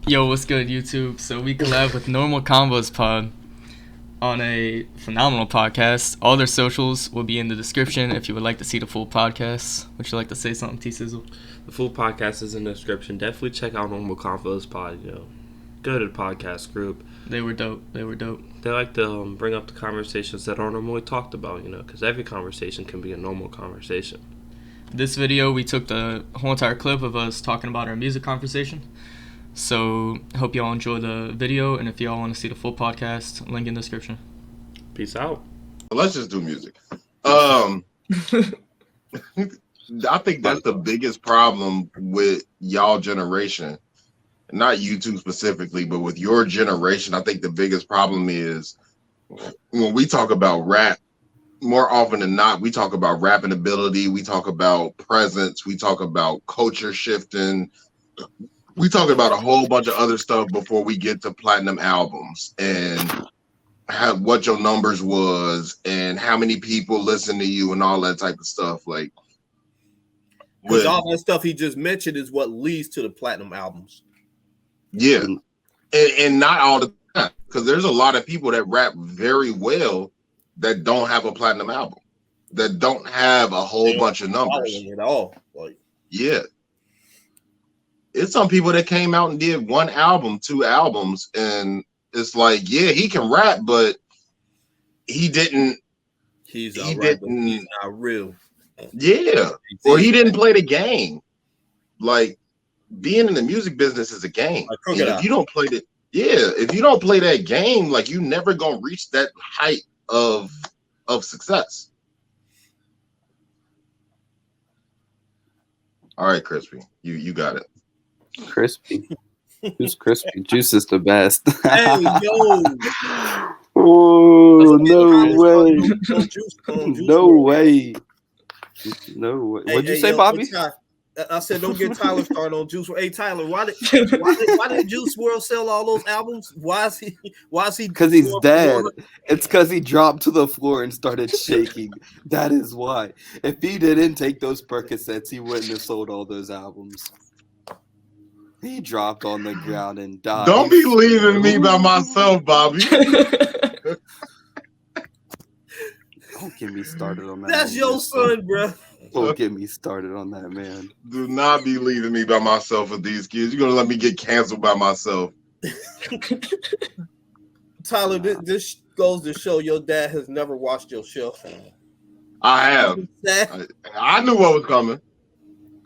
Yo, what's good, YouTube? So we collab with Normal Convos Pod on a phenomenal podcast. All their socials will be in the description if you would like to see the full podcast. Would you like to say something, T Sizzle? The full podcast is in the description. Definitely check out Normal Convos Pod. Go to the podcast group. They were dope. They like to bring up the conversations that aren't normally talked about. Because every conversation can be a normal conversation. This video, we took the whole entire clip of us talking about our music conversation. So, hope y'all enjoy the video, and if y'all want to see the full podcast, link in the description. Peace out. Let's just do music. I think that's the biggest problem with y'all generation. Not YouTube specifically, but with your generation, I think the biggest problem is when we talk about rap, more often than not, we talk about rapping ability, we talk about presence, we talk about culture shifting, we talk about a whole bunch of other stuff before we get to platinum albums and what your numbers was and how many people listen to you and all that type of stuff. Like, because all that stuff he just mentioned is what leads to the platinum albums. Yeah, and not all the time, because there's a lot of people that rap very well that don't have a platinum album, that don't have a whole bunch of numbers at all. Like, yeah. It's some people that came out and did one album, 2 albums, and it's like, yeah, he can rap, but he didn't. He's not real. Yeah, or he didn't play the game. Like, being in the music business is a game. And if you don't play if you don't play that game, like, you never gonna reach that height of success. All right, Crispy, you got it. Crispy. Who's Crispy? Juice is the best. Hey, yo. Oh, no way. No way. No way. What'd you say, Bobby? I said, don't get Tyler started on Juice. Hey, Tyler, why did Juice WRLD sell all those albums? Why is he? Because he's dead. It's because he dropped to the floor and started shaking. That is why. If he didn't take those Percocets, he wouldn't have sold all those albums. He dropped on the ground and died. Don't be leaving me by myself, Bobby. Don't get me started on that. That's your son, bro. Don't get me started on that, man. Do not be leaving me by myself with these kids. You're gonna let me get canceled by myself. Tyler, this goes to show your dad has never watched your show. I have. I knew what was coming.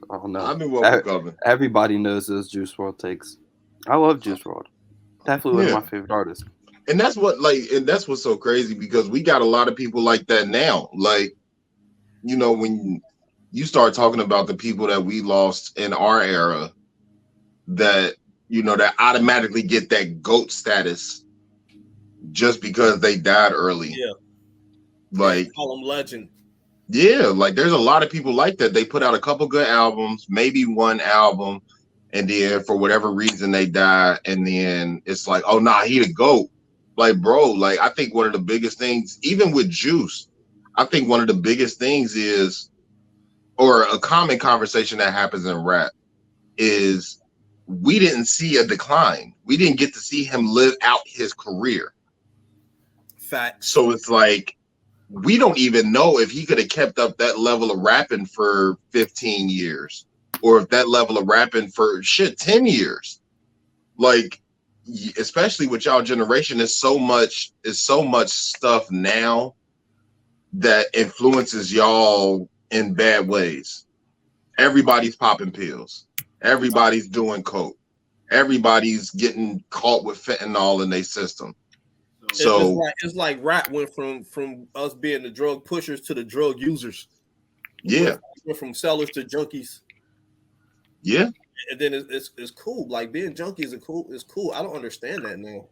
Oh no, I knew what was coming. Everybody knows those Juice WRLD takes. I love Juice WRLD. Definitely one of my favorite artists. And that's what's so crazy, because we got a lot of people like that now. Like, when you start talking about the people that we lost in our era, that that automatically get that GOAT status just because they died early. Yeah. Like, call them legend. Yeah, like, there's a lot of people like that. They put out a couple good albums, maybe one album, and then for whatever reason they die, and then it's like, oh nah, he the GOAT. Like, bro, like, I think one of the biggest things, even with Juice, I think one of the biggest things is, or a common conversation that happens in rap, is we didn't see a decline. We didn't get to see him live out his career. Facts. So it's like, we don't even know if he could have kept up that level of rapping for 15 years, or if that level of rapping for 10 years. Like, especially with y'all generation, is so much stuff now that influences y'all in bad ways. Everybody's popping pills. Everybody's doing coke. Everybody's getting caught with fentanyl in their system. So it's like rap went from us being the drug pushers to the drug users. Yeah. Went from sellers to junkies. Yeah. And then it's cool. Like, being junkie is cool. I don't understand that now.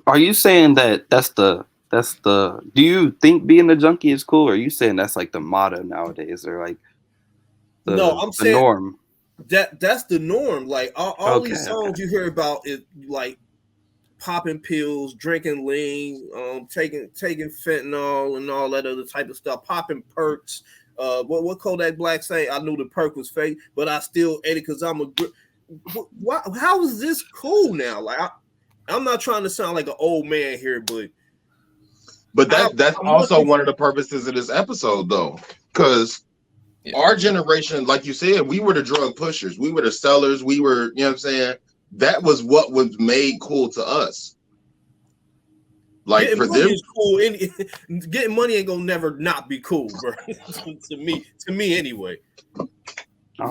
Are you saying that's the do you think being a junkie is cool, or are you saying that's like the motto nowadays, or like I'm saying norm? That's the norm. Like, all these songs you hear about is like popping pills, drinking lean, taking fentanyl and all that other type of stuff, popping perks. What Kodak Black say? I knew the perk was fake, but I still ate it because I'm a why, how is this cool now? Like, I'm not trying to sound like an old man here, but that's also one of the purposes of this episode, though, because our generation, like you said, we were the drug pushers, we were the sellers, we were, you know what I'm saying? That was what was made cool to us. Like getting for money them, is cool. Getting money ain't gonna never not be cool, bro. to me anyway.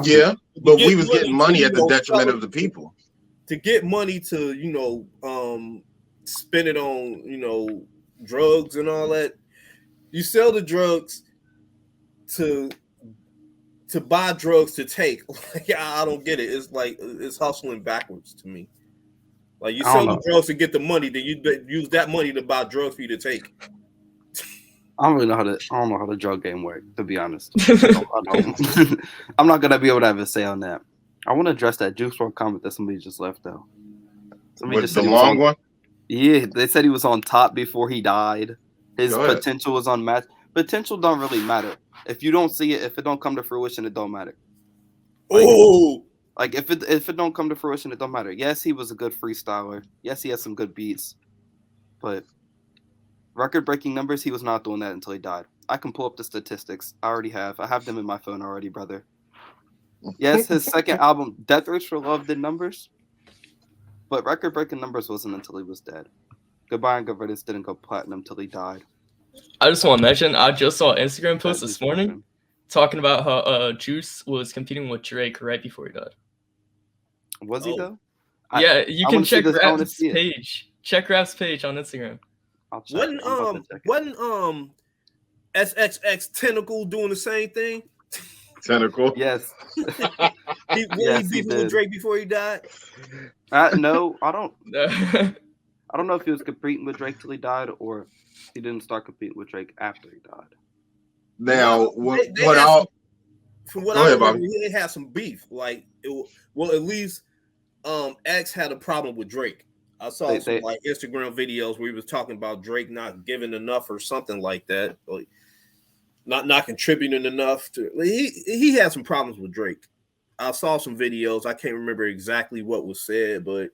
Yeah, but we was getting money at the detriment of the people. To get money to spend it on drugs and all that. You sell the drugs to buy drugs to take. Like, I don't get it. It's like it's hustling backwards to me. Like, you sell the drugs to get the money, then you use that money to buy drugs for you to take. I don't know how the drug game works, to be honest. I'm not gonna be able to have a say on that. I want to address that Juice WRLD comment that somebody just left though. With the long one? Yeah, they said he was on top before he died. His potential was unmatched. Potential don't really matter. If you don't see it, if it don't come to fruition, it don't matter. Like if it don't come to fruition, it don't matter. Yes, he was a good freestyler. Yes, he had some good beats, but record-breaking numbers, he was not doing that until he died. I can pull up the statistics. I already have. I have them in my phone already, brother. Yes, his second album, Death Wish for Love, did numbers, but record-breaking numbers wasn't until he was dead. Goodbye and Good Riddance didn't go platinum until he died. I just want to mention, I just saw an Instagram post this morning talking about how Juice was competing with Drake right before he died. Was he though? Yeah, you can check Rap's page. Check Rap's page on Instagram. Wasn't SXX Tentacle doing the same thing? Tentacle? Yes. he beefed with Drake before he died? No, I don't. I don't know if he was competing with Drake till he died or he didn't start competing with Drake after he died. Now, from what I remember, they had some beef. Like, at least X had a problem with Drake. I saw some Instagram videos where he was talking about Drake not giving enough or something like that, like not contributing enough to. He had some problems with Drake. I saw some videos. I can't remember exactly what was said, but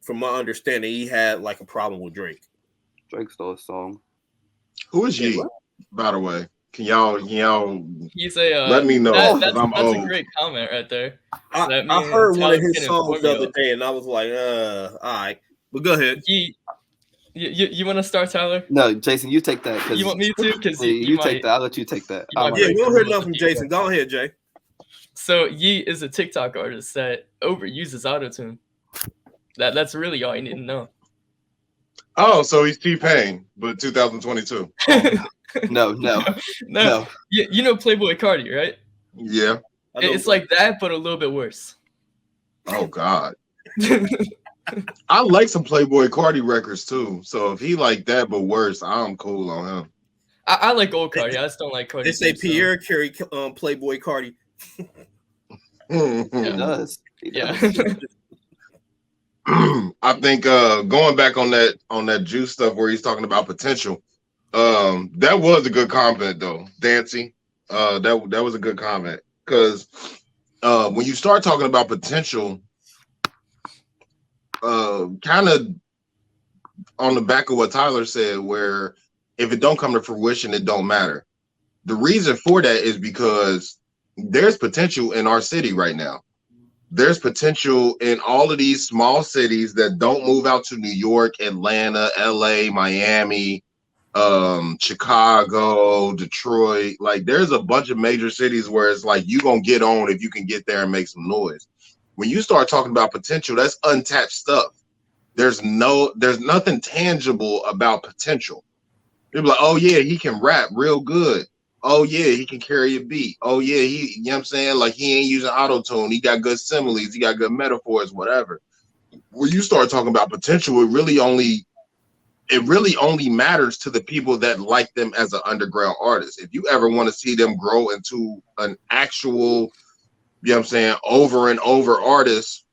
from my understanding, he had like a problem with Drake. Drake stole a song. Who is he, by the way? Can y'all He's a let me know? That's a great comment right there. I heard one of his songs the other day, and I was like, all right. But go ahead. You want to start, Tyler? No, Jason, you take that. You want me to? Because you take that. I'll let you take that. Yeah, we don't hear enough from Jason. Go ahead, Jay. So Ye is a TikTok artist that overuses autotune. That's really all you need to know. Oh, so he's T-Pain, but 2022. No. You know Playboy Cardi, right? Yeah. It's like that, but a little bit worse. Oh God. I like some Playboy Cardi records too. So if he like that but worse, I'm cool on him. I like old Cardi. I just don't like Cardi. They say Pierre carry Playboy Cardi. He does. Yeah. I think going back on that Juice stuff where he's talking about potential, that was a good comment though, Dancy. That was a good comment because when you start talking about potential, kind of on the back of what Tyler said, where if it don't come to fruition, it don't matter. The reason for that is because there's potential in our city right now. There's potential in all of these small cities that don't move out to New York, Atlanta, LA, Miami, Chicago, Detroit. Like there's a bunch of major cities where it's like you gonna get on if you can get there and make some noise. When you start talking about potential, that's untapped stuff. There's nothing tangible about potential. People are like, oh yeah, he can rap real good. Oh yeah, he can carry a beat. Oh yeah, you know what I'm saying? Like he ain't using auto-tune. He got good similes, he got good metaphors, whatever. When you start talking about potential, it really only matters to the people that like them as an underground artist. If you ever want to see them grow into an actual, you know what I'm saying, over and over artist,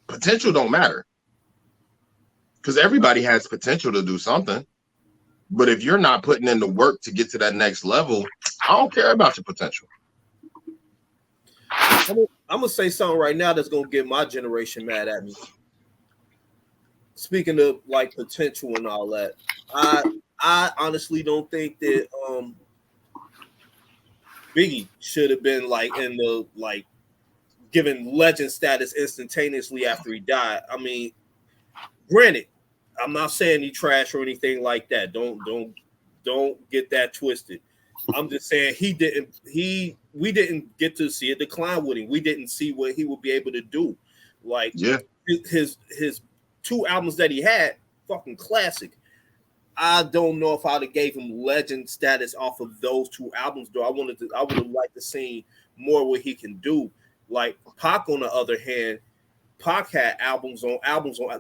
potential don't matter. Because everybody has potential to do something. But if you're not putting in the work to get to that next level, I don't care about your potential. I'm gonna say something right now that's gonna get my generation mad at me. Speaking of like potential and all that, I honestly don't think that Biggie should have been like in the like given legend status instantaneously after he died. I mean, granted, I'm not saying he trash or anything like that. Don't get that twisted. I'm just saying we didn't get to see a decline with him. We didn't see what he would be able to do. Like his 2 albums that he had, fucking classic. I don't know if I'd have gave him legend status off of those 2 albums, though. I would have liked to see more what he can do. Like Pac, on the other hand, Pac had albums on.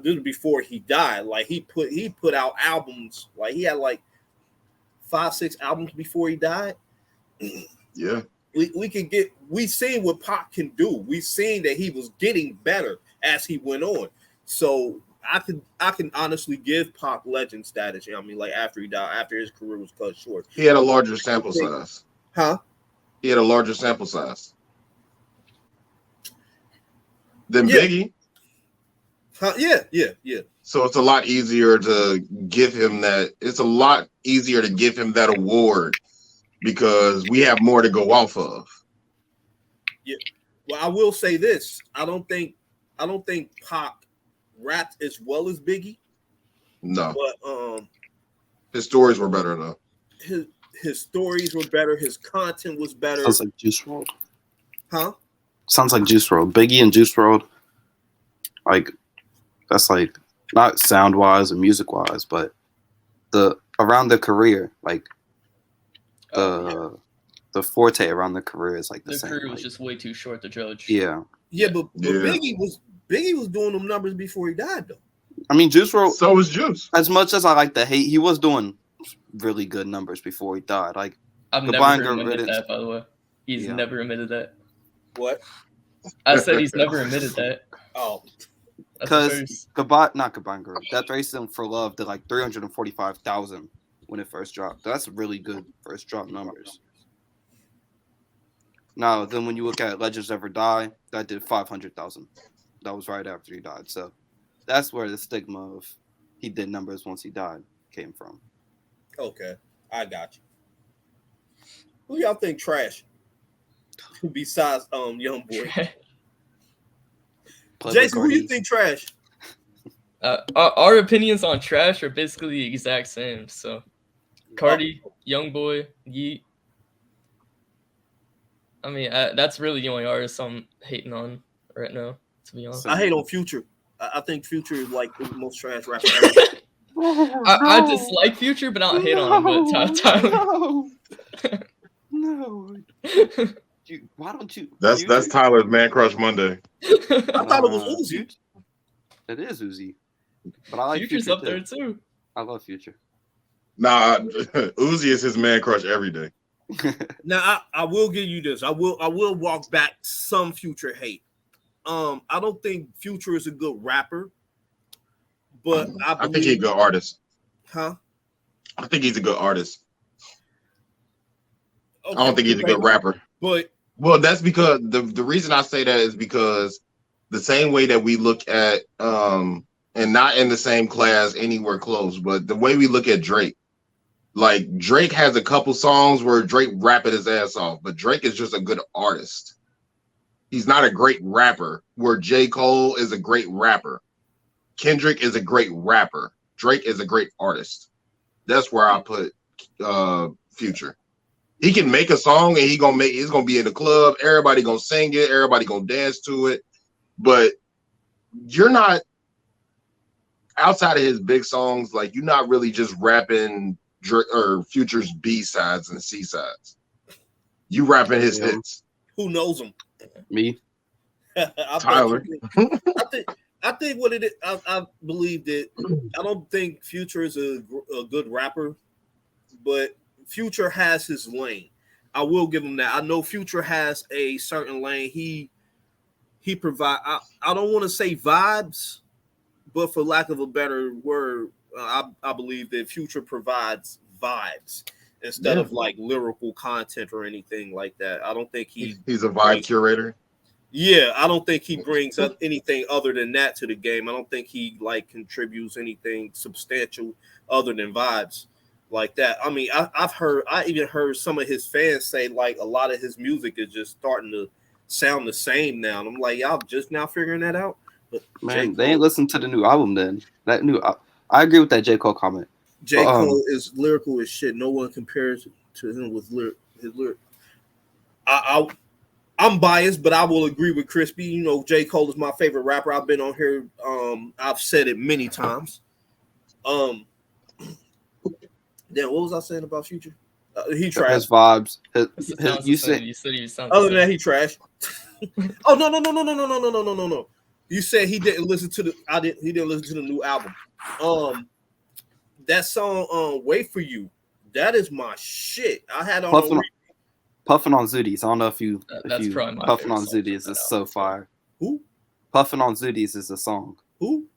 This was before he died. Like he put out albums. Like he had like 5-6 albums before he died. Yeah, we seen what Pac can do. We seen that he was getting better as he went on. So I can honestly give Pac legend status. You know what I mean? Like after he died, after his career was cut short. he had a larger sample size. Huh? He had a larger sample size than Biggie. Huh? Yeah. So it's a lot easier to give him that. It's a lot easier to give him that award because we have more to go off of. Yeah. Well, I will say this. I don't think Pac rapped as well as Biggie. No. But his stories were better though. His stories were better. His content was better. Sounds like Juice WRLD. Huh? Sounds like Juice WRLD. Biggie and Juice WRLD. Like that's like not sound wise and music wise, but around their career, like the forte around their career is like the same. Their career was just way too short to judge. Yeah. But Biggie was doing them numbers before he died though. I mean, Juice WRLD. So was Juice. As much as I like to hate, he was doing really good numbers before he died. Like I've never admitted that, by the way. He's never admitted that. What? I said he's never admitted that. Oh. Because Goodbye Girl. Death Racing for Love did like 345,000 when it first dropped. That's really good first drop numbers. Now, then when you look at Legends Never Die, that did 500,000. That was right after he died. So that's where the stigma of he did numbers once he died came from. Okay, I got you. Who y'all think trash? Besides Young Boy. Jason, who you think trash? Our opinions on trash are basically the exact same. So, Cardi, Young Boy, Yeet. I mean, that's really the only artist I'm hating on right now, to be honest. I hate on Future. I think Future is like the most trash rapper ever. I dislike Future, but I don't hate on him. But Tyler. No. Why don't you? That's Tyler's Man Crush Monday. I thought it was Uzi. It is Uzi, but I like Future's Future up there too. I love Future. Nah, Uzi is his man crush every day. Now I will give you this. I will walk back some Future hate. I don't think Future is a good rapper, but I think he's a good artist. Huh? I think he's a good artist. Okay, I don't think he's a good rapper. But well, that's because the reason I say that is because the same way that we look at and not in the same class anywhere close, but the way we look at Drake, like Drake has a couple songs where Drake rapping his ass off, but Drake is just a good artist. He's not a great rapper, where J. Cole is a great rapper. Kendrick is a great rapper. Drake is a great artist. That's where I put Future. He can make a song and it's gonna be in the club. Everybody gonna sing it. Everybody gonna dance to it. But you're not outside of his big songs. Like you're not really just rapping or Future's B sides and C sides. You rapping his hits. Who knows him? Me, Tyler. I think what it is. I believe that I don't think Future is a good rapper, but Future has his lane. I will give him that. I know Future has a certain lane. He provide. I don't want to say vibes, but for lack of a better word, I believe that Future provides vibes instead of like lyrical content or anything like that. I don't think he's a vibe curator. Yeah, I don't think he brings up anything other than that to the game. I don't think he like contributes anything substantial other than vibes like that. I mean, I even heard some of his fans say like a lot of his music is just starting to sound the same now. And I'm like, y'all just now figuring that out. But Man, they ain't listened to the new album then. I agree with that J. Cole comment. J. Cole is lyrical as shit. No one compares to him with his lyric. I'm biased, but I will agree with Crispy. You know, J. Cole is my favorite rapper. I've been on here. I've said it many times. Then what was I saying about Future? He trash. His vibes. You said he sounds. Other than that, he trash. Oh no. You said he didn't listen to the. He didn't listen to the new album. That song, "Wait for You," that is my shit. I had on. Puffin' on Zooties. I don't know if you. That's probably my Puffin' on Zooties is so fire. Who? Puffin' on Zooties is a song. Who?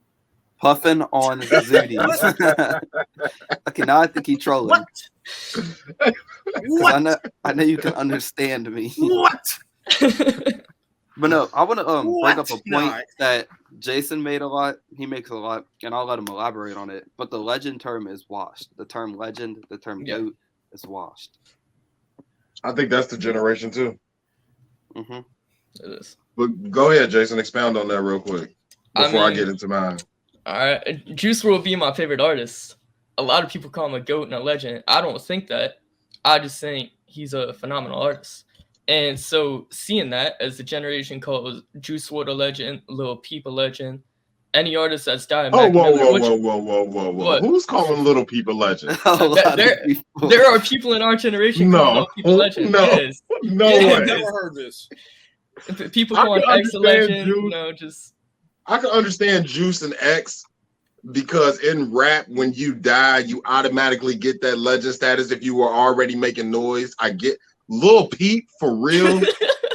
Puffin' on Zooties. Okay, now I think he's trolling. What? I know you can understand me. What? But no, I want to bring up a point that Jason made a lot. He makes a lot, and I'll let him elaborate on it. But the legend term is washed. The term legend, the term GOAT is washed. I think that's the generation too. Mm-hmm. It is. But go ahead, Jason. Expound on that real quick before I get into mine. All right, Juice WRLD being my favorite artist. A lot of people call him a GOAT and a legend. I don't think that. I just think he's a phenomenal artist. And so seeing that as the generation calls Juice WRLD a legend, Lil Peep a legend, any artist that's died. Whoa. Who's calling Little Peep a legend? There are people in our generation calling Lil Peep a legend. No way. I've never heard this. People calling X a legend, I can understand Juice and X because in rap, when you die, you automatically get that legend status if you were already making noise. I get Lil Peep for real.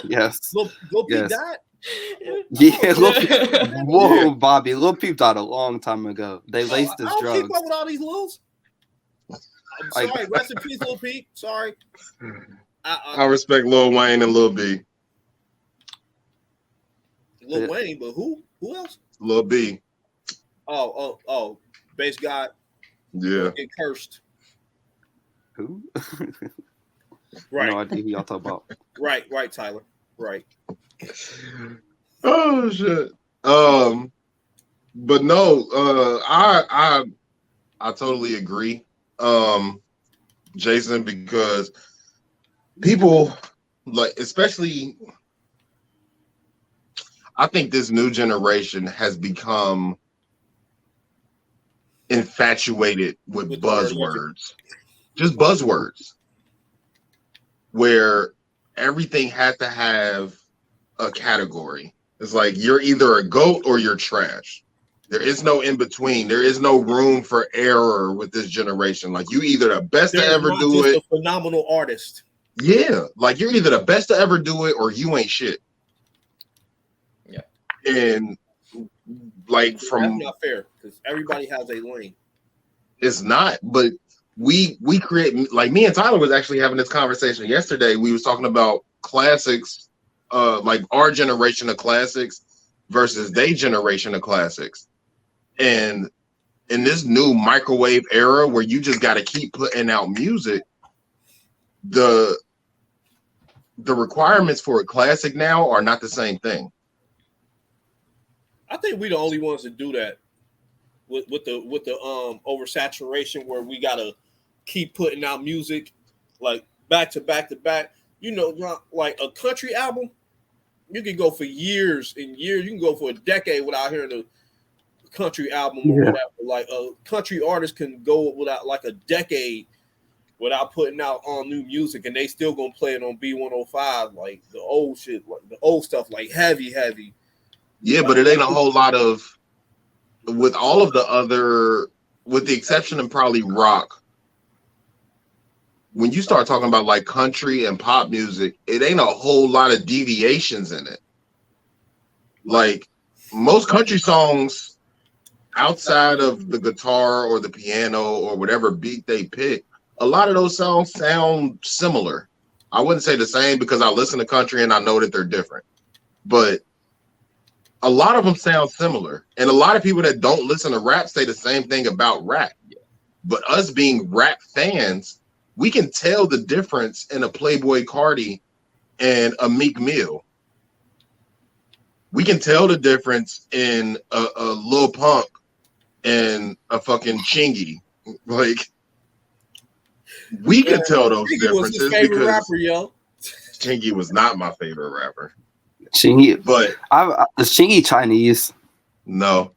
Yes. Lil Peep died? Yeah, whoa, Bobby. Lil Peep died a long time ago. They laced his drugs. I don't keep up with all these Lils. I'm sorry. Rest in peace, Lil Peep. Sorry. I respect Lil Wayne and Lil B. Lil Wayne, but who? Who else? Lil B. Oh. Bass God. Yeah. Get cursed. Who? Right. No idea who y'all talk about. Right, Tyler. Right. Oh shit. But no, I totally agree, Jason, because people like, especially, I think this new generation has become infatuated with buzzwords, just buzzwords, where everything has to have a category. It's like you're either a GOAT or you're trash. There is no in between. There is no room for error with this generation. Like you either the best to ever do it, a phenomenal artist. Yeah, like you're either the best to ever do it or you ain't shit. Yeah, and like that's not fair because everybody has a lane. It's not, but we create, like me and Tyler was actually having this conversation yesterday. We was talking about classics, like our generation of classics versus their generation of classics. And in this new microwave era where you just got to keep putting out music, the requirements for a classic now are not the same thing. I think we're the only ones that do that with the oversaturation where we gotta keep putting out music like back to back to back. You know, like a country album, you can go for years and years. You can go for a decade without hearing a country album or whatever. Like a country artist can go without like a decade without putting out all new music, and they still gonna play it on B105, like the old shit, like the old stuff, like heavy. Yeah, but it ain't a whole lot of, with all of the other, with the exception of probably rock. When you start talking about like country and pop music, it ain't a whole lot of deviations in it. Like most country songs, outside of the guitar or the piano or whatever beat they pick, a lot of those songs sound similar. I wouldn't say the same because I listen to country and I know that they're different. but a lot of them sound similar. And a lot of people that don't listen to rap say the same thing about rap. But us being rap fans, we can tell the difference in a Playboy Cardi and a Meek Mill. We can tell the difference in a Lil Pump and a fucking Chingy. Like, we could tell those differences because rapper, yo. Chingy was not my favorite rapper. Chingy, but is Chingy Chinese? No.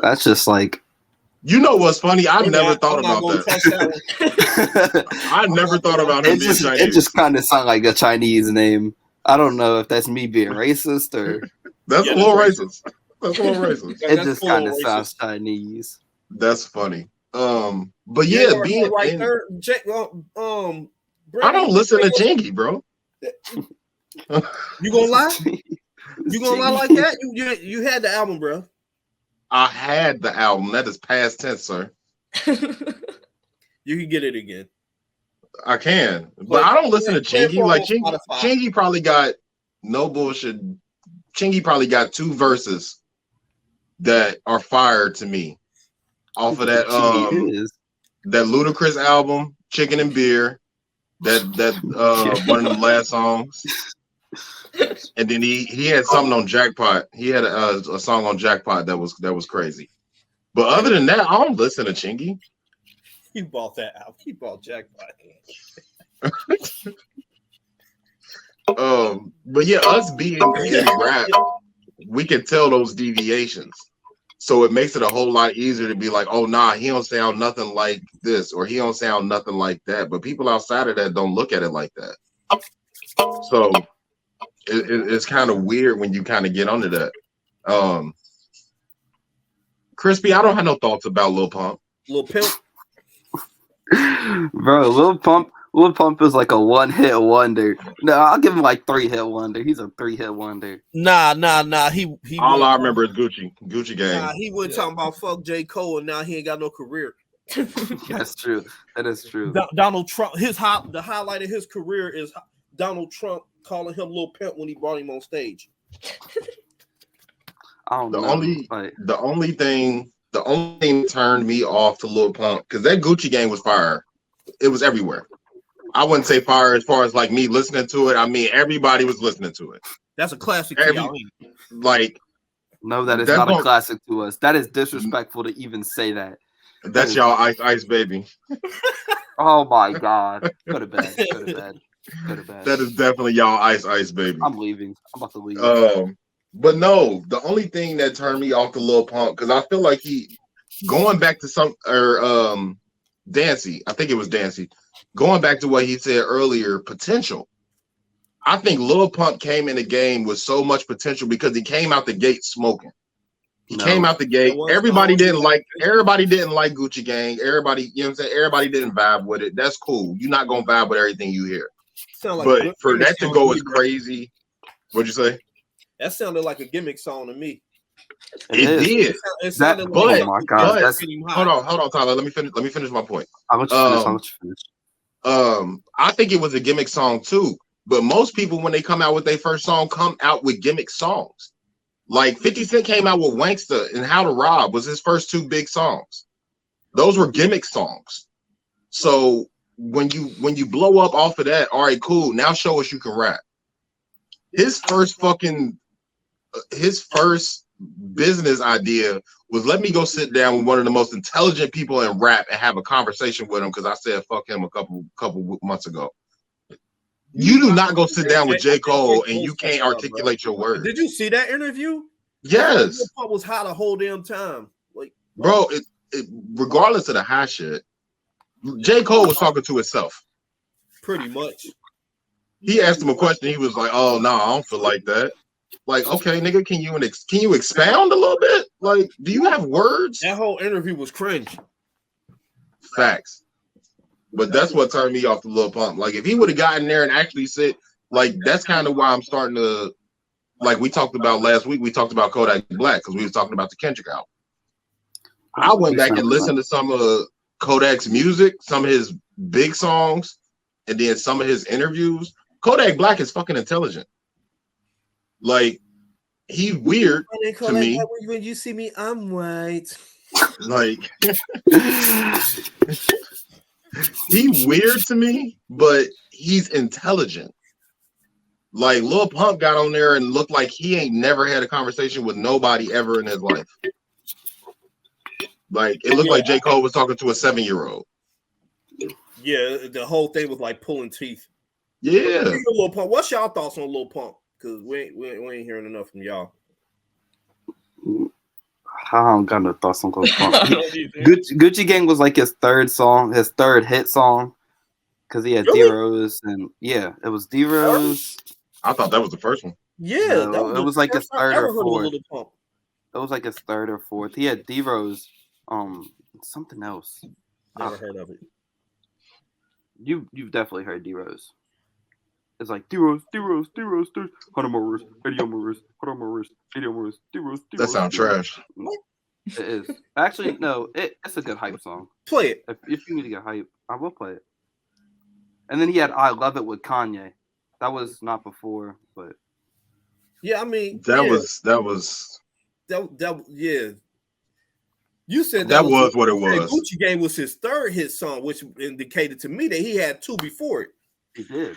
That's just like. You know what's funny? I've never thought about that. I never thought about him being Chinese. It just kind of sounds like a Chinese name. I don't know if that's me being racist or. That's a little racist. That's a little racist. It just kind of sounds Chinese. That's funny. But yeah, being right there, I don't listen to Chingy, bro. You gonna lie? You gonna lie like that? You had the album, bro. I had the album. That is past tense, sir. You can get it again. I can, but I don't listen to Chingy. Like Chingy probably got no bullshit. Chingy probably got 2 verses that are fire to me off of that that Ludacris album, Chicken and Beer. That one of them last songs. And then he had something on Jackpot. He had a song on Jackpot that was crazy. But other than that, I don't listen to Chingy. He bought that out. He bought Jackpot. But yeah, us being rap, we can tell those deviations. So it makes it a whole lot easier to be like, oh nah, he don't sound nothing like this, or he don't sound nothing like that. But people outside of that don't look at it like that. So it's kind of weird when you kind of get onto that. Crispy, I don't have no thoughts about Lil Pump. Lil Pimp. Bro, Lil Pump is like a 1-hit wonder. No, I'll give him like 3-hit wonder. He's a 3-hit wonder. Nah. He all I remember is Gucci Gang. Nah, he wasn't talking about fuck J. Cole, and now he ain't got no career. That's true. That is true. Donald Trump, the highlight of his career is Donald Trump calling him Lil Pimp when he brought him on stage. I don't know. The only thing that turned me off to Lil Pump, because that Gucci Gang was fire. It was everywhere. I wouldn't say fire as far as like me listening to it. I mean, everybody was listening to it. That's a classic. Like, no, that is not a classic to us. That is disrespectful to even say that. That's y'all Ice Baby. Oh my God. Go to bed. That is definitely y'all Ice Baby. I'm leaving. I'm about to leave. But no, the only thing that turned me off the Lil Pump, because I feel like he going back to Dancy, I think it was Dancy, going back to what he said earlier, potential. I think Lil Pump came in the game with so much potential because he came out the gate smoking. He came out the gate. Everybody didn't like Gucci Gang. Everybody, you know what I'm saying? Everybody didn't vibe with it. That's cool. You're not gonna vibe with everything you hear. But for that to go as crazy, what'd you say? That sounded like a gimmick song to me. It did. Oh my God. Hold on, Tyler. Let me finish my point. I'll let you finish. I think it was a gimmick song too. But most people, when they come out with their first song, come out with gimmick songs. Like 50 Cent came out with Wanksta and How to Rob was his first 2 big songs. Those were gimmick songs. So when you blow up off of that, all right, cool. Now show us you can rap. His first business idea was, let me go sit down with one of the most intelligent people in rap and have a conversation with him, because I said fuck him a couple months ago. You do not go sit down with J. Cole and you can't articulate your words. Did you see that interview? Yes. That was hot the whole damn time. Like, bro, regardless of the high shit, J. Cole was talking to himself. Pretty much. He asked him a question. He was like, "Oh no, I don't feel like that." Like, okay, nigga, can you expound a little bit? Like, do you have words? That whole interview was cringe. Facts. But that's what turned me off the Lil Pump. Like, if he would have gotten there and actually said, like, that's kind of why I'm starting to, like we talked about last week, we talked about Kodak Black because we was talking about the Kendrick album. I went back and listened to some of Kodak's music, some of his big songs, and then some of his interviews. Kodak Black is fucking intelligent. Like, he's weird to me. When you see me, I'm white. Like, he's weird to me, but he's intelligent. Like, Lil Pump got on there and looked like he ain't never had a conversation with nobody ever in his life. Like, it looked like J. Cole was talking to a 7-year-old. Yeah, the whole thing was like pulling teeth. Yeah. Lil Pump. What's y'all thoughts on Lil Pump? Because we ain't hearing enough from y'all. I don't got no thoughts on Lil Pump. Gucci Gang was like his third hit song. Because he had Really? D-Rose and it was D-Rose. I thought that was the first one. Yeah, no, it was like his third or fourth. It was like his third or fourth. He had D-Rose, something else. Never heard of it. You've definitely heard D-Rose. It's like D-Rose, D-Rose, D-Rose, D-Rose, 100 more words, 80 more words, 100 more words, 80 more words, D-Rose, D-Rose. That sounds trash. It is. Actually, no, it's a good hype song. Play it. If you need to get hype, I will play it. And then he had I Love It with Kanye. That was not before, but yeah, I mean that was yeah. You said that was what it was. Gucci Gang was his third hit song, which indicated to me that he had two before it. He did.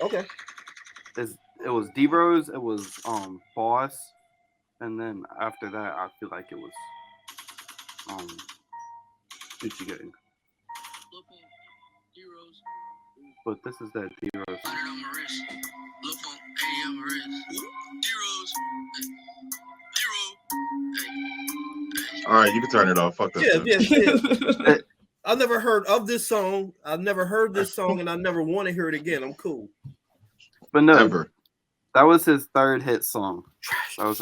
Okay. It was D-Rose, it was Boss, and then after that I feel like it was Gucci Gang. But this is that D-Rose. All right, you can turn it off. Fuck that. Yeah. I've never heard of this song. I've never heard this song, and I never want to hear it again. I'm cool. But no, Ever. That was his third hit song. I'm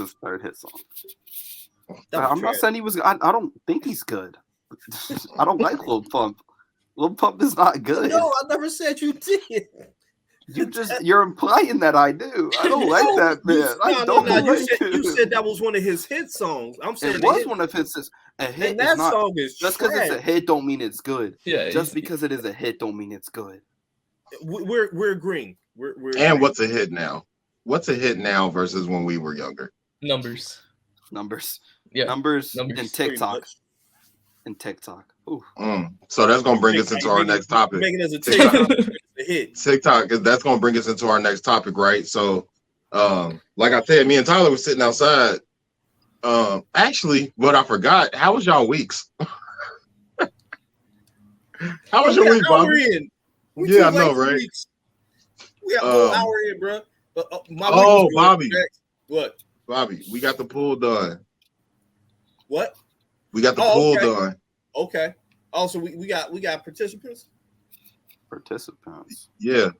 not saying he was. I don't think he's good. I don't like Lil Pump. Lil Pump is not good. No, I never said you did. You're implying that I do. I don't like that man. You said that was one of his hit songs. I'm saying it was one of his hits. A hit. And that song is just because it's a hit don't mean it's good. Yeah. Just because it is a hit don't mean it's good. We're agreeing. We're and agreeing. What's a hit now? What's a hit now versus when we were younger? Numbers. Yeah. Numbers. And TikTok. Ooh. So that's gonna bring us into our next topic. Making us a TikTok. A hit. TikTok, that's gonna bring us into our next topic, right? So, like I said, me and Tyler were sitting outside. Actually, what I forgot, how was y'all weeks? How was your week, Bobby? Yeah, I know, right? We got an hour in, bro. Bobby. What? Bobby, we got the pool done. What? We got the pool done. Okay. Also, we got participants. Yeah.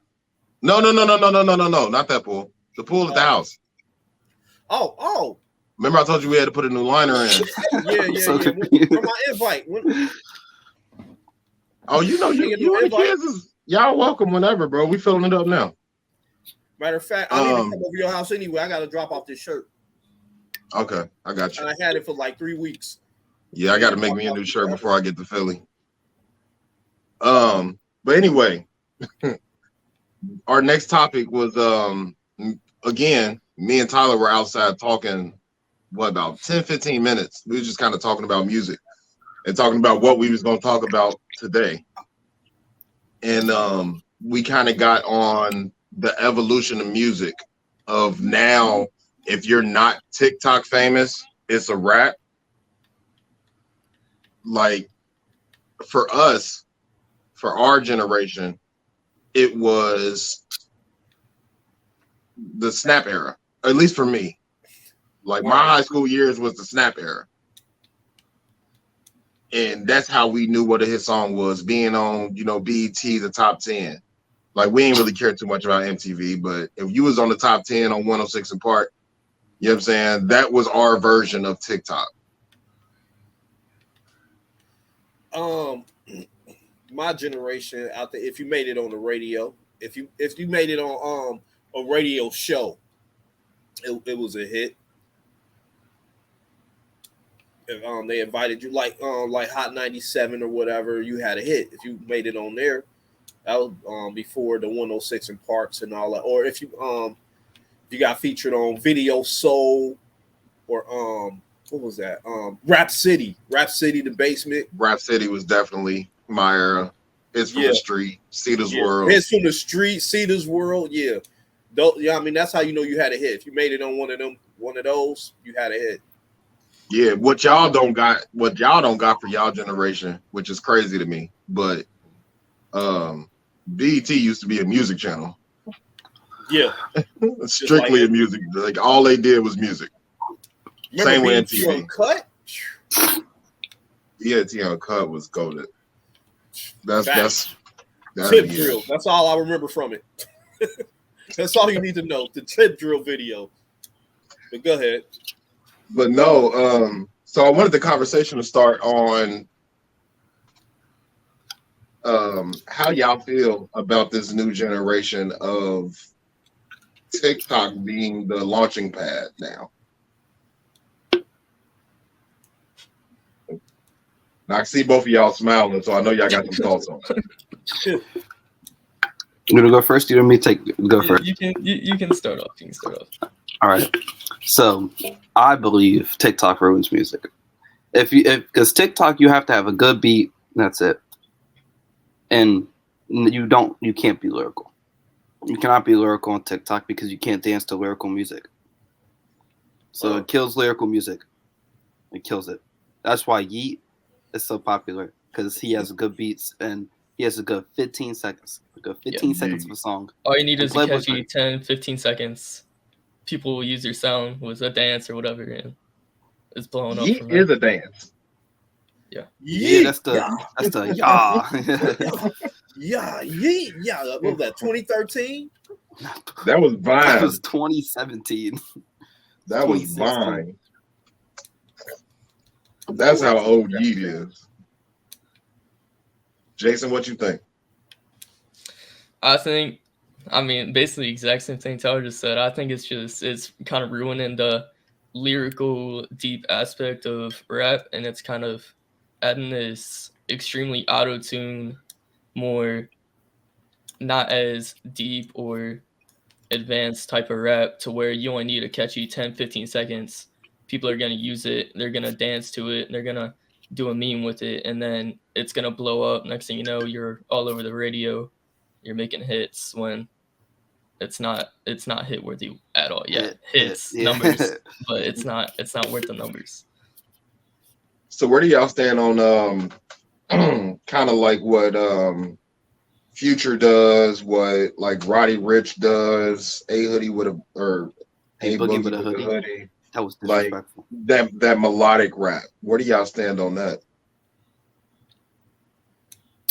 No, not that pool. The pool at the house. Oh. Remember I told you we had to put a new liner in. Yeah. Where my invite? Oh, you and the kids is y'all welcome whenever, bro. We filling it up now. Matter of fact, I need to come over your house anyway. I got to drop off this shirt. Okay, I got you. And I had it for like 3 weeks. Yeah, I got to make me a new shirt before I get to Philly. But anyway, our next topic was again, me and Tyler were outside talking, about 10-15 minutes. We were just kind of talking about music and talking about what we was going to talk about today. And we kind of got on the evolution of music of now, if you're not TikTok famous, it's a wrap. Like for us, for our generation, it was the Snap era, or at least for me. Like my high school years was the Snap era. And that's how we knew what a hit song was, being on, BET, the top 10. Like we ain't really care too much about MTV, but if you was on the top 10 on 106 and Park, you know what I'm saying? That was our version of TikTok. My generation out there, if you made it on the radio, if you made it on a radio show, it was a hit. If they invited you like Hot 97 or whatever, you had a hit. If you made it on there, that was before the 106 and Parks and all that. Or if You got featured on Video Soul or what was that? Rap City, The Basement. Rap City was definitely my era. It's from the street, Cedar's World. It's from the street, Cedar's World. Yeah, I mean that's how you know you had a hit. If you made it on one of those, you had a hit. Yeah, what y'all don't got for y'all generation, which is crazy to me. But BET used to be a music channel. Yeah, strictly like, a music. Like all they did was music. Same way MTV. Uncut? Yeah, T Uncut was goated. That's tip drill. That's all I remember from it. That's all you need to know. The tip drill video. But go ahead. But no, so I wanted the conversation to start on how y'all feel about this new generation of TikTok being the launching pad now. I see both of y'all smiling, so I know y'all got some thoughts on it. You gonna go first? You want me to go first? You can start off. You can start off. All right. So I believe TikTok ruins music. Because TikTok, you have to have a good beat. That's it. And you can't be lyrical. You cannot be lyrical on TikTok because you can't dance to lyrical music. So it kills lyrical music. It kills it. That's why Yeet is so popular, because he has good beats and he has a good 15 seconds. A good 15 seconds of a song. All you need is a catchy 10, 15 seconds. People will use your sound with a dance or whatever, and it's blowing up. Yeet is a dance. Yeah. Yeah, that's the yeah. Yeah. What was that? 2013? That was Vine. That was 2017. That was Vine. That's how old Yeet is. Jason, what you think? I mean, basically the exact same thing Tyler just said. I think it's kind of ruining the lyrical, deep aspect of rap, and it's kind of adding this extremely auto-tune, more not as deep or advanced type of rap to where you only need a catchy 10, 15 seconds. People are going to use it, they're going to dance to it, and they're going to do a meme with it, and then it's going to blow up. Next thing you know, you're all over the radio, you're making hits when it's not hit worthy at all. Yeah, hits, numbers, but it's not worth the numbers. So where do y'all stand on kind of like what Future does, what like Roddy Ricch does, A Hoodie with a Boogie with a hoodie. That was disrespectful. Like that melodic rap. Where do y'all stand on that?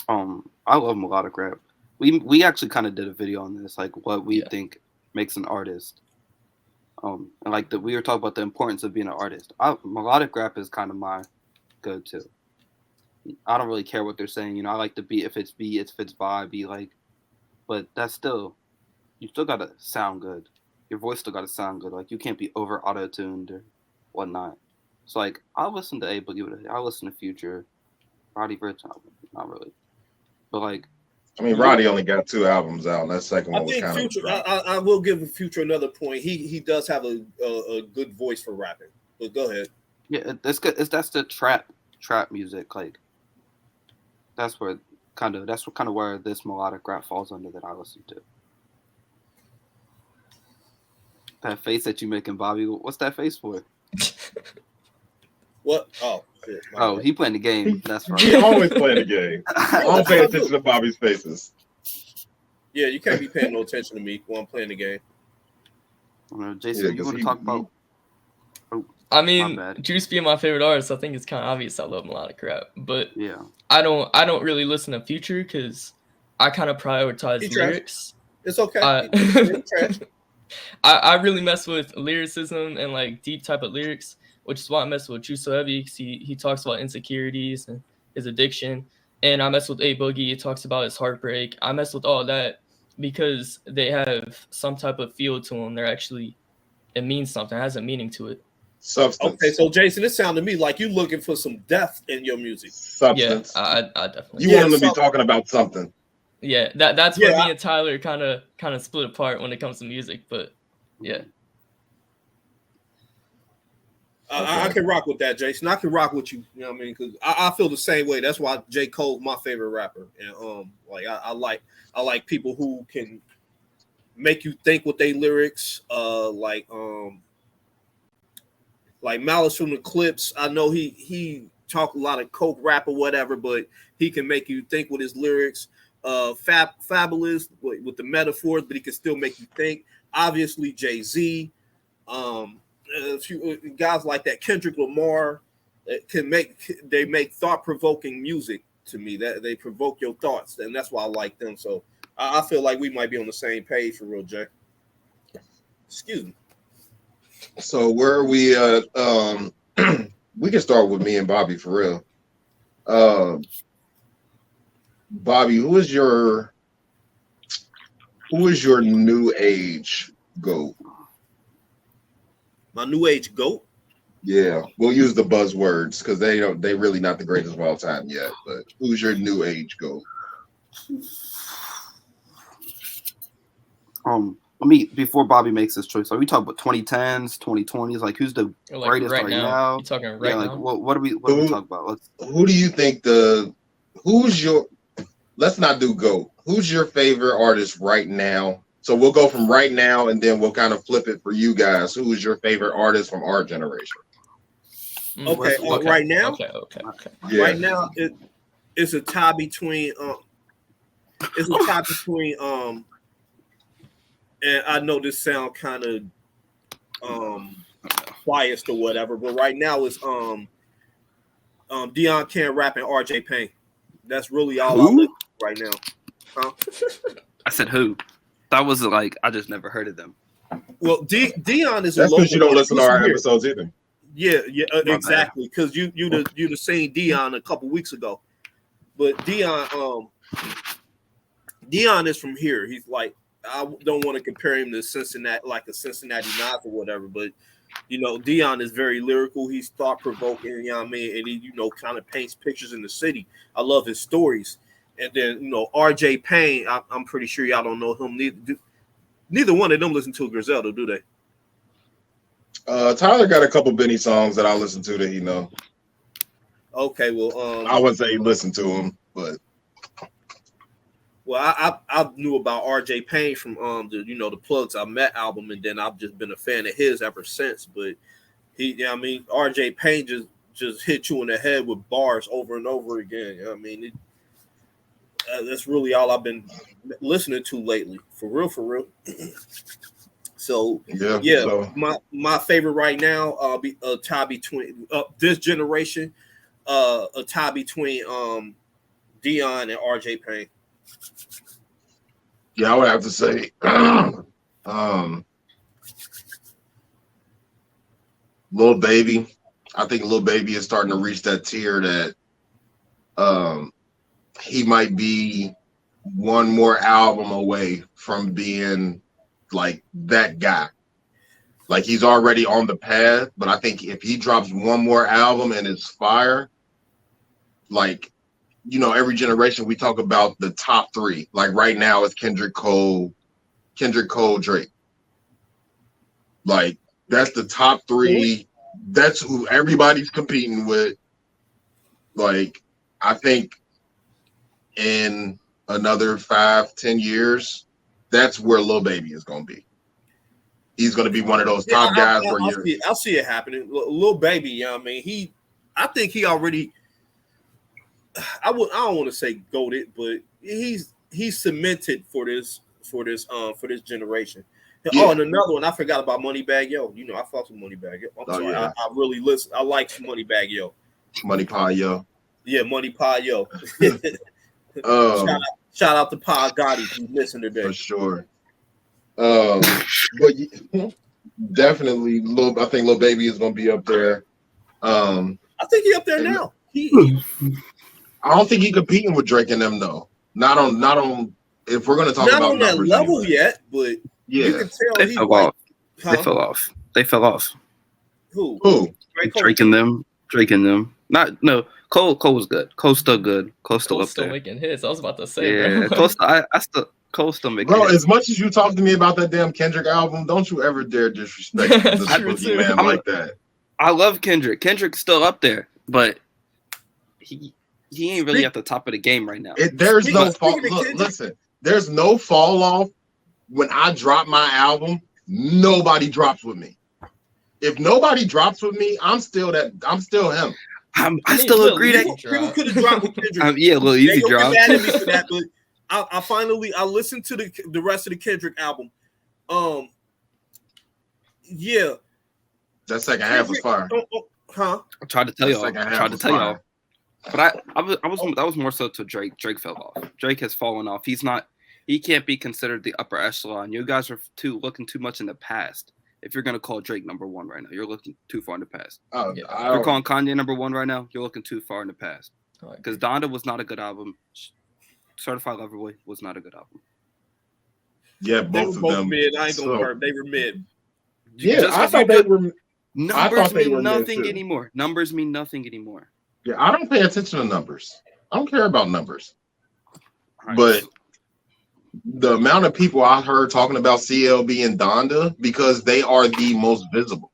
I love melodic rap. We actually kind of did a video on this, like what we think makes an artist. And like we were talking about the importance of being an artist. Melodic rap is kind of my go-to. I don't really care what they're saying. You know, I like the beat. If it's vibe, like, but that's still, you still gotta sound good. Your voice still gotta sound good. Like you can't be over auto-tuned or whatnot. So like, I'll listen to A Boogie. I'll listen to Future, Roddy Ricch. Not really, but like. I mean, Roddy only got 2 albums out, and that second one was kind of. Future, I will give Future another point. He does have a good voice for rapping. But go ahead. Yeah, that's good. That's the trap music. Like that's what kind of where this melodic rap falls under that I listen to. That face that you making, Bobby. What's that face for? What? Oh. Shit, he playing the game. That's right. He always playing the game. I'm paying attention to Bobby's faces. Yeah, you can't be paying no attention to me while I'm playing the game. Jason, you want to talk about? I mean, Juice being my favorite artist, I think it's kind of obvious I love melodic rap. But yeah, I don't really listen to Future because I kind of prioritize lyrics. It's okay. I really mess with lyricism and like deep type of lyrics, which is why I mess with Juice so heavy, because he talks about insecurities and his addiction. And I mess with A Boogie, he talks about his heartbreak. I mess with all that because they have some type of feel to them. It means something, it has a meaning to it. Substance. Okay, so Jason, it sounded to me like you looking for some depth in your music. Substance. Yeah, I definitely. You want them to be talking about something. Yeah, that's where me and Tyler kind of split apart when it comes to music, but Yeah. I can rock with that, Jason. I can rock with you. You know what I mean? Because I feel the same way. That's why J. Cole's my favorite rapper. And like I like people who can make you think with their lyrics. Like Malice from the Clips. I know he talk a lot of coke rap or whatever, but he can make you think with his lyrics. Fabulous with the metaphors, but he can still make you think. Obviously, Jay-Z. A few guys like that, Kendrick Lamar, they make thought-provoking music to me. That they provoke your thoughts, and that's why I like them. So I feel like we might be on the same page for real, Jay. Excuse me. So where are we? We can start with me and Bobby for real. Bobby, who is your new age GOAT? My new age GOAT? Yeah, we'll use the buzzwords because they really not the greatest of all time yet. But who's your new age GOAT? Let me, before Bobby makes his choice, are we talking about 2010s, 2020s? Like, who's the greatest right now? You talking right now? Like, what are we talking about? Who do you think let's not do GOAT. Who's your favorite artist right now? So we'll go from right now, and then we'll kind of flip it for you guys. Who is your favorite artist from our generation? Okay. Right now? Okay. Yeah. Right now, it's a tie between and I know this sound kind of biased or whatever, but right now it's Deion Can Rap and RJ Payne. That's really all I listen to right now. Huh? I said who? That was like I just never heard of them. Well, Deion is that's because you don't listen to our episodes either. Yeah, exactly. Because you'd have seen Deion a couple weeks ago, but Deion is from here. He's like, I don't want to compare him to Cincinnati, like a Cincinnati Knives or whatever, but Deion is very lyrical. He's thought provoking, you know what I mean, and he kind of paints pictures in the city. I love his stories. And then RJ Payne, I'm pretty sure y'all don't know him. Neither one of them listen to Griselda, do they? Tyler got a couple Benny songs that I listen to that he know. Okay, well, I wouldn't say listen to him, but I knew about RJ Payne from the Plugs I Met album, and then I've just been a fan of his ever since. But RJ Payne just hit you in the head with bars over and over again. I mean, that's really all I've been listening to lately, for real. So my favorite right now be a tie between this generation, a tie between Deion and RJ Payne. Yeah, I would have to say Lil Baby. I think Lil Baby is starting to reach that tier that he might be one more album away from being like that guy. Like he's already on the path, but I think if he drops one more album and it's fire, like every generation we talk about the top three. Like right now it's Kendrick Cole, Drake. Like that's the top three. That's who everybody's competing with. Like I think in another 5-10 years, that's where Lil Baby is going to be. He's going to be one of those top guys I'll see it happening. Lil Baby, I mean, I think he already. I don't want to say goated, but he's cemented for this generation. Yeah. Oh, and another one, I forgot about Moneybagg Yo. I fuck with Moneybagg Yo. I'm sorry, yeah. I really listen. I like Moneybagg Yo. Money Pie Yo. Yeah, Money Pie Yo. Shout out to Pa Gotti who listened today. For sure. But definitely, I think Lil Baby is going to be up there. I think he's up there now. I don't think he's competing with Drake and them though. Not on. If we're going to talk not about on that level anyway. Yet, but you can tell they fell off. Huh? They fell off. Who? Drake and them. Cole was good. Cole's still good. Cole's still up there. Making hits. I was about to say, yeah, bro. Cole. Cole still making Bro, hits. as much as you talk to me about that damn Kendrick album, don't you ever dare disrespect this boogeyman like that. I love Kendrick. Kendrick's still up there, but he ain't really at the top of the game right now. There's no fall. Look, listen, there's no fall off. When I drop my album, nobody drops with me. If nobody drops with me, I'm still him. I still agree that people could have dropped with Kendrick. yeah, a little easy drop. Mad at me for that, but I listened to the rest of the Kendrick album. Yeah, that second half was fire. Huh? I tried to tell y'all. But that was more so to Drake. Drake fell off. Drake has fallen off. He can't be considered the upper echelon. You guys are looking too much in the past. If you're gonna call Drake number one right now, you're looking too far in the past. Oh, yeah. If you're calling Kanye number one right now, you're looking too far in the past. Because Donda was not a good album. Certified Lover Boy was not a good album. Yeah, both of them. Mid. I ain't gonna hurt. They were mid. Yeah, I thought they were. Numbers mean nothing anymore. Numbers mean nothing anymore. Yeah, I don't pay attention to numbers. I don't care about numbers. Right. But the amount of people I heard talking about CLB and Donda, because they are the most visible.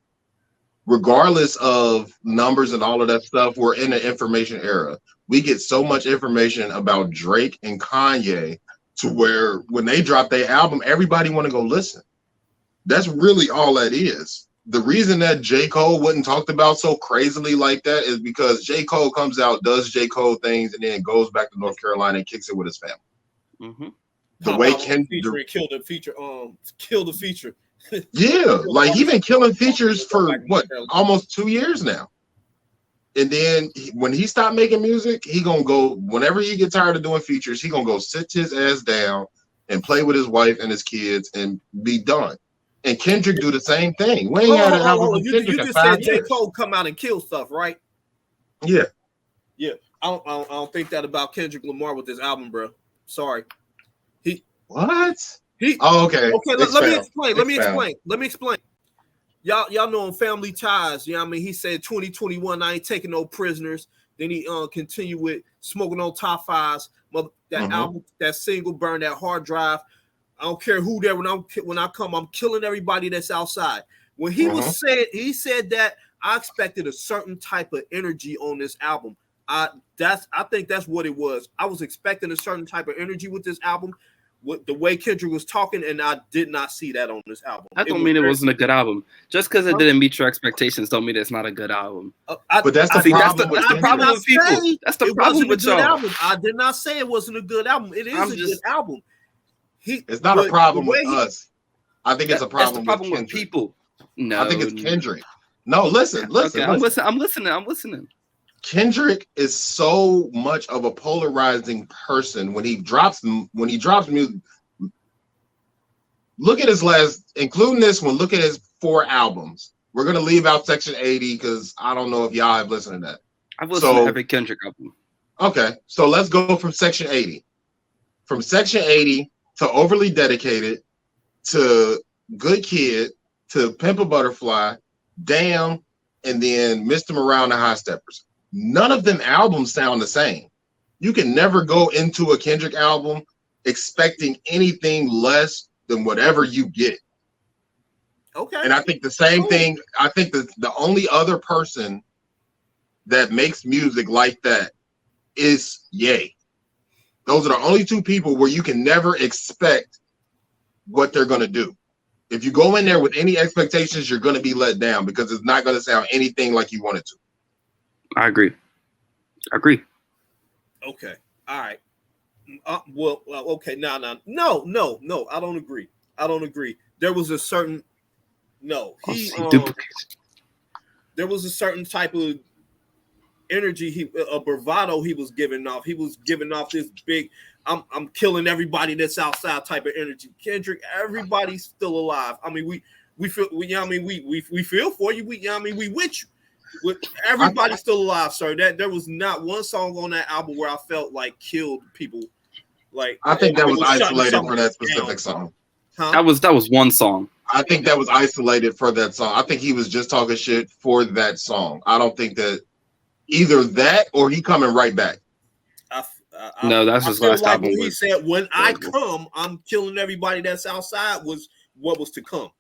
Regardless of numbers and all of that stuff, we're in an information era. We get so much information about Drake and Kanye to where when they drop their album, everybody want to go listen. That's really all that is. The reason that J. Cole wasn't talked about so crazily like that is because J. Cole comes out, does J. Cole things, and then goes back to North Carolina and kicks it with his family. Mm-hmm. The way killed the feature. Killed the feature. Yeah, like he been killing features for almost 2 years now. And then when he stopped making music, he gonna go whenever he get tired of doing features, he gonna go sit his ass down and play with his wife and his kids and be done. And Kendrick do the same thing. We ain't had an album with Kendrick you in just 5 said years. J. Cole come out and kill stuff, right? Yeah. Yeah. I don't think that about Kendrick Lamar with this album, bro. Sorry. Okay. Okay, let me explain. Y'all know on Family Ties, you know what I mean? He said 2021, I ain't taking no prisoners. Then he continued with Smoking on Top Fives. That album, that single, Burn That Hard Drive. I don't care who there when I come, I'm killing everybody that's outside. When he said that, I expected a certain type of energy on this album. I think that's what it was. I was expecting a certain type of energy with this album. With the way Kendrick was talking, and I did not see that on this album. That don't mean it wasn't a good album. Just because it didn't meet your expectations don't mean it's not a good album. But that's the problem with people. That's the problem with y'all. I did not say it wasn't a good album. It is good album. It's not a problem with us. I think it's a problem with people. No, I think it's Kendrick. No, listen. Okay, I'm listening. Kendrick is so much of a polarizing person when he drops music. Look at his including this one, look at his 4 albums. We're gonna leave out Section 80 because I don't know if y'all have listened to that. I've listened to every Kendrick album. Okay, so let's go from Section 80. From Section 80 to Overly Dedicated to Good Kid to Pimp a Butterfly, Damn, and then Mr. Morale and the High Steppers. None of them albums sound the same. You can never go into a Kendrick album expecting anything less than whatever you get. Okay. And I think the same thing, I think that the only other person that makes music like that is Ye. Those are the only 2 people where you can never expect what they're going to do. If you go in there with any expectations, you're going to be let down because it's not going to sound anything like you want it to. I agree. Okay. All right. Okay. No. I don't agree. There was a certain there was a certain type of energy, a bravado he was giving off. He was giving off this big, I'm killing everybody that's outside type of energy. Kendrick, everybody's still alive. I mean, we feel, we feel for you. We with you. With everybody's still alive, sir. That there was not one song on that album where I felt like killed people. Like I think that was isolated for that specific song. Huh? That was one song. I think that was isolated for that song. I think he was just talking shit for that song. I don't think that either that or he coming right back. No, that's his last like album. What he said, "When I come, I'm killing everybody that's outside," was what was to come.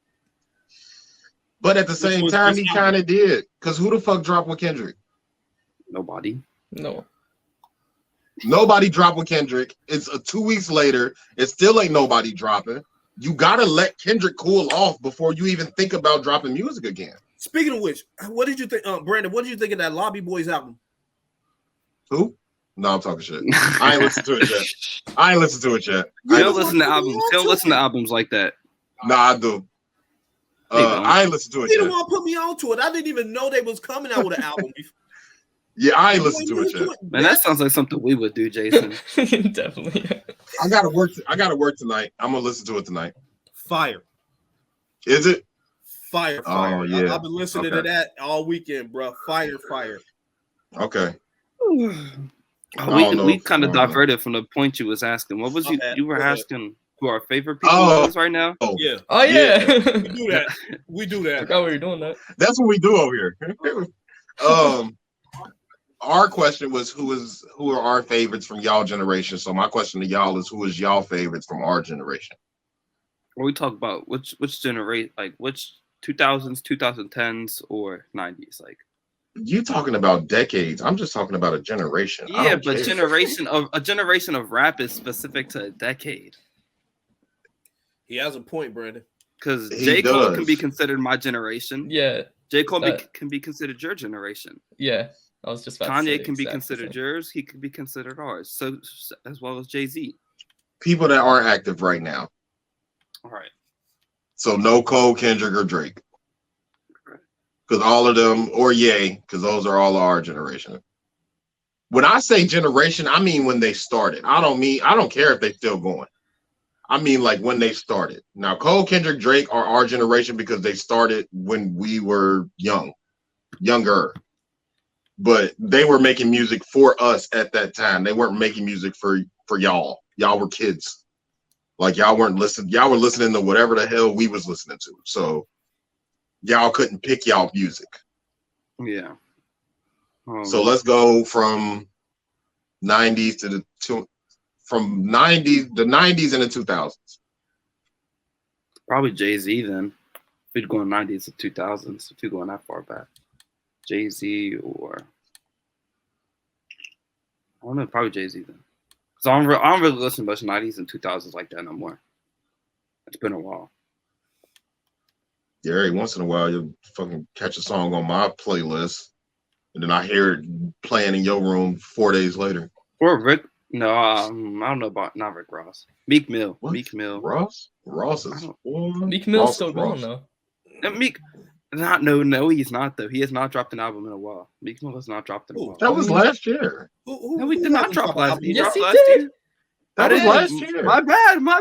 But at the same time, he kind of did. Because who the fuck dropped with Kendrick? Nobody. No. Nobody dropped with Kendrick. It's 2 weeks later. It still ain't nobody dropping. You gotta let Kendrick cool off before you even think about dropping music again. Speaking of which, what did you think, Brandon? What did you think of that Lobby Boys album? Who? No, I'm talking shit. I ain't listened to it yet. You don't listen to albums. You don't listen to albums like that. Nah, I do. I ain't listened to it yet. You don't want to put me onto it. I didn't even know they was coming out with an album before. Yeah, I ain't listened to it yet. Man, that sounds like something we would do, Jason. Definitely. I gotta work tonight. I'm gonna listen to it tonight. Fire. Is it? Fire. Oh, yeah. I've been listening to that all weekend, bro. Fire. Okay. We kind of diverted from the point you was asking. What was you were asking who our favorite people is right now? Yeah. Oh yeah. We do that. I forgot we were doing that. That's what we do over here. Our question was who are our favorites from y'all generation. So my question to y'all is who is y'all favorites from our generation? Or we talk about which generation, like which 2000s, 2010s, or 90s, like. You talking about decades? I'm just talking about a generation. Yeah, but a generation of rap is specific to a decade. He has a point, Brandon. Because J. Cole can be considered my generation. Yeah. J. Cole can be considered your generation. Yeah. I was just about Kanye to say can be considered yours. He can be considered ours. So as well as Jay-Z. People that aren't active right now. All right. So no Cole, Kendrick, or Drake. Because all of them, or Ye, because those are all our generation. When I say generation, I mean when they started. I don't care if they still going. I mean like when they started. Now Cole, Kendrick, Drake are our generation because they started when we were younger. But they were making music for us at that time. They weren't making music for y'all. Y'all were kids. Like y'all weren't listening. Y'all were listening to whatever the hell we was listening to. So y'all couldn't pick y'all music. Yeah. So let's go from 90s to the 90s and the 2000s. Probably Jay-Z then. If you're going 90s to 2000s, if you're going that far back. Jay-Z or I don't know, probably Jay-Z then. Because I don't really listen to much 90s and 2000s like that no more. It's been a while. Yeah, every once in a while you'll fucking catch a song on my playlist, and then I hear it playing in your room 4 days later. Or Rick? No, I don't know about not Rick Ross. Meek Mill. What? Meek Mill. Ross is Meek Mill's still going though. Meek. No, he's not though. He has not dropped an album in a while. Meek Mill has not dropped in a while. That was last year. No, he did not drop last year. Yes, he did. That was last year. My bad, y'all.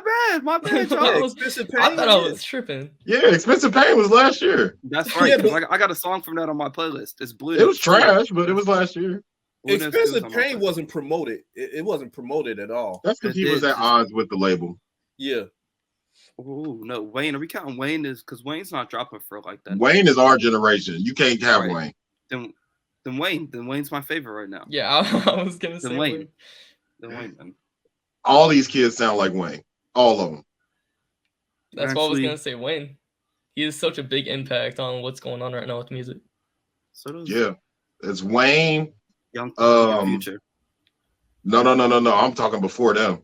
I thought I was tripping. Yeah, Expensive Pain was last year. That's right. I got a song from that on my playlist. It's Blue. It was trash, but it was last year. Expensive Pain wasn't promoted. It wasn't promoted at all. That's because he was at odds with the label. Yeah. Oh no, Wayne. Are we counting Wayne? Is because Wayne's not dropping for like that. Wayne is our generation. You can't have Wayne. Then Wayne. Then Wayne's my favorite right now. Yeah, I was gonna say Wayne. Then Wayne. Then. All these kids sound like Wayne. All of them. That's what I was gonna say. Wayne. He has such a big impact on what's going on right now with music. Yeah, it's Wayne. Young Future. No. I'm talking before them.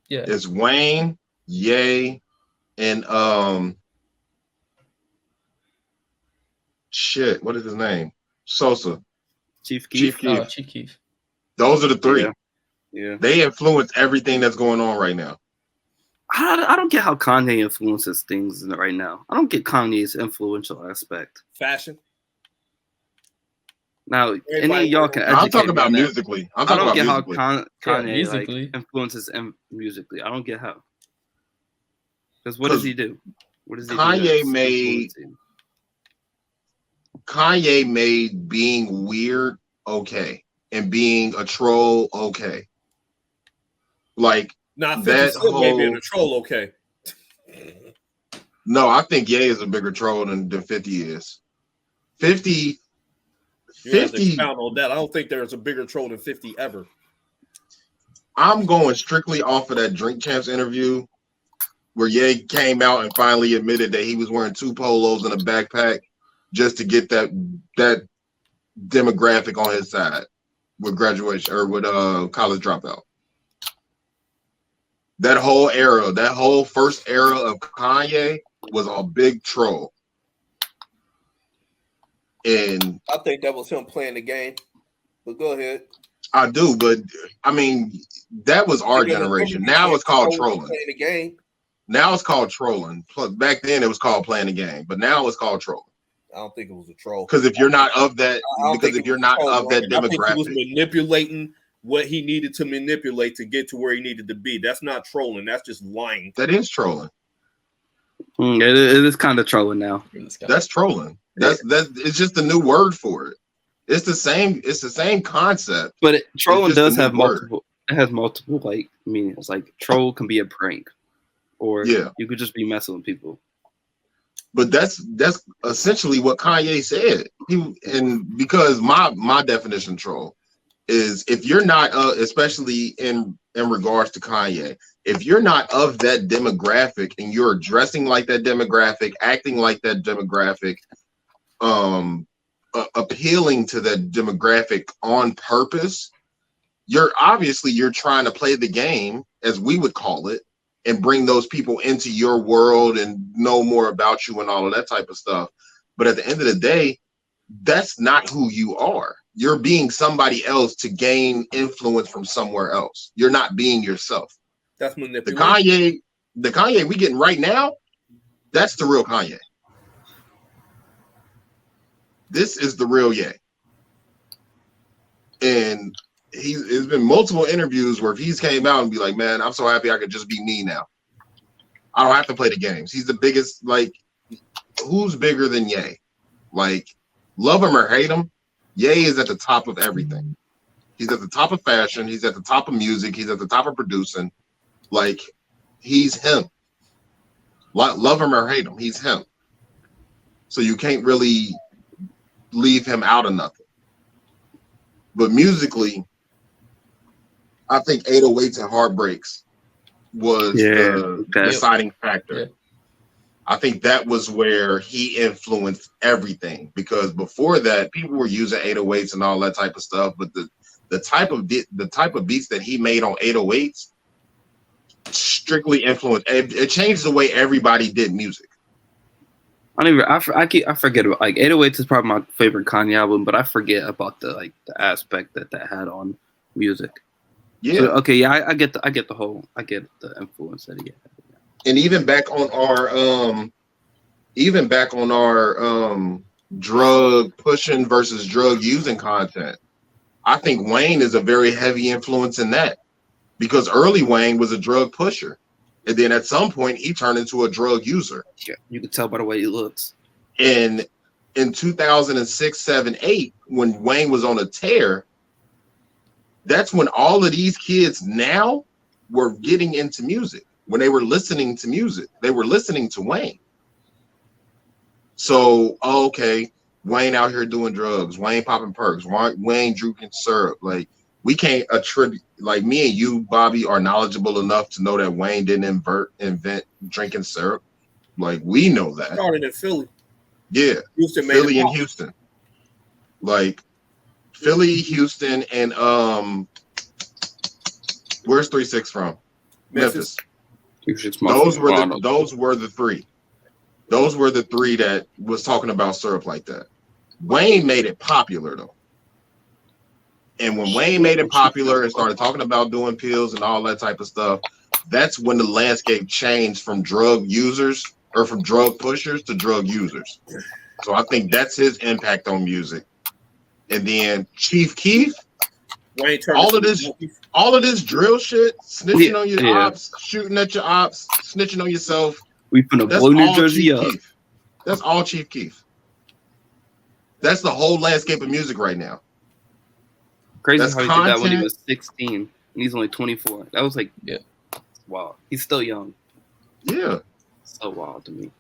Yeah, it's Wayne, Ye, and shit. What is his name? Sosa. Chief Keef. Chief Keef. Those are the three. Yeah. They influence everything that's going on right now. I don't get how Kanye influences things right now. I don't get Kanye's influential aspect. Fashion. Now, any of y'all can educate I'm talking about me musically. I don't get how Kanye musically. influences musically. I don't get how. Because what does he do? What does he do? Kanye made being weird okay and being a troll okay. Like that whole may being a troll okay. No, I think Ye is a bigger troll than 50 is. 50 on that. I don't think there's a bigger troll than 50 ever. I'm going strictly off of that Drink Champs interview where Ye came out and finally admitted that he was wearing 2 polos and a backpack just to get that demographic on his side with graduation or with college dropout. That whole era, that whole first era of Kanye was a big troll. And I think that was him playing the game. But go ahead. I do, but I mean, that was our generation. Now it's called trolling. Playing the game. Now it's called trolling. Plus, back then it was called playing the game, but now it's called trolling. I don't think it was a troll. Because if you're not of that, because if you're not of that demographic, I think he was manipulating what he needed to manipulate to get to where he needed to be. That's not trolling. That's just lying. That is trolling. It is kind of trolling now. That's trolling. That's it's just a new word for it. It's the same. It's the same concept. But trolling does have multiple. It has multiple like meanings. Like troll can be a prank, or you could just be messing with people. But that's essentially what Kanye said. And because my definition of troll is if you're not especially in regards to Kanye, if you're not of that demographic and you're dressing like that demographic, acting like that demographic, appealing to that demographic on purpose, you're trying to play the game, as we would call it, and bring those people into your world and know more about you and all of that type of stuff. But at the end of the day, that's not who you are. You're being somebody else to gain influence from somewhere else. You're not being yourself. That's manipulation. The Kanye we getting right now, that's the real Kanye. This is the real Ye. And there's been multiple interviews where he's came out and be like, man, I'm so happy I could just be me now. I don't have to play the games. He's the biggest, like, who's bigger than Ye? Like, love him or hate him, Ye is at the top of everything. He's at the top of fashion. He's at the top of music. He's at the top of producing. Like, he's him. Love him or hate him, he's him. So you can't really leave him out of nothing. But musically, I think 808s and Heartbreaks was the deciding factor. Yeah. I think that was where he influenced everything, because before that, people were using 808s and all that type of stuff. But the type of beats that he made on 808s strictly influenced. It changed the way everybody did music. I forget about, like, 808s is probably my favorite Kanye album, but I forget about the aspect that had on music. Yeah. So, okay. Yeah. I get the influence that he had. And even back on our drug pushing versus drug using content, I think Wayne is a very heavy influence in that, because early Wayne was a drug pusher. And then at some point he turned into a drug user. Yeah, you can tell by the way he looks. And in 2006, 7, 8, when Wayne was on a tear, that's when all of these kids now were getting into music. When they were listening to music, they were listening to Wayne. So, okay, Wayne out here doing drugs, Wayne popping perks, Wayne drinking syrup. Like, we can't attribute, like, me and you, Bobby, are knowledgeable enough to know that Wayne didn't invent drinking syrup. Like, we know that. Started in Philly. Yeah, Philly and Houston. Like, Philly, Houston, and where's 3 6 from? Memphis. Those were the three. Those were the three that was talking about syrup like that. Wayne made it popular though. And when Wayne made it popular and started talking about doing pills and all that type of stuff, that's when the landscape changed from drug users or from drug pushers to drug users. So I think that's his impact on music. And then Chief Keef, all of this drill shit, snitching on your ops, shooting at your ops, snitching on yourself. We finna blow New Jersey up. That's all Chief Keef. That's the whole landscape of music right now. Crazy how he did that when he was 16 and he's only 24. That was like, wow. He's still young. Yeah. So wild to me.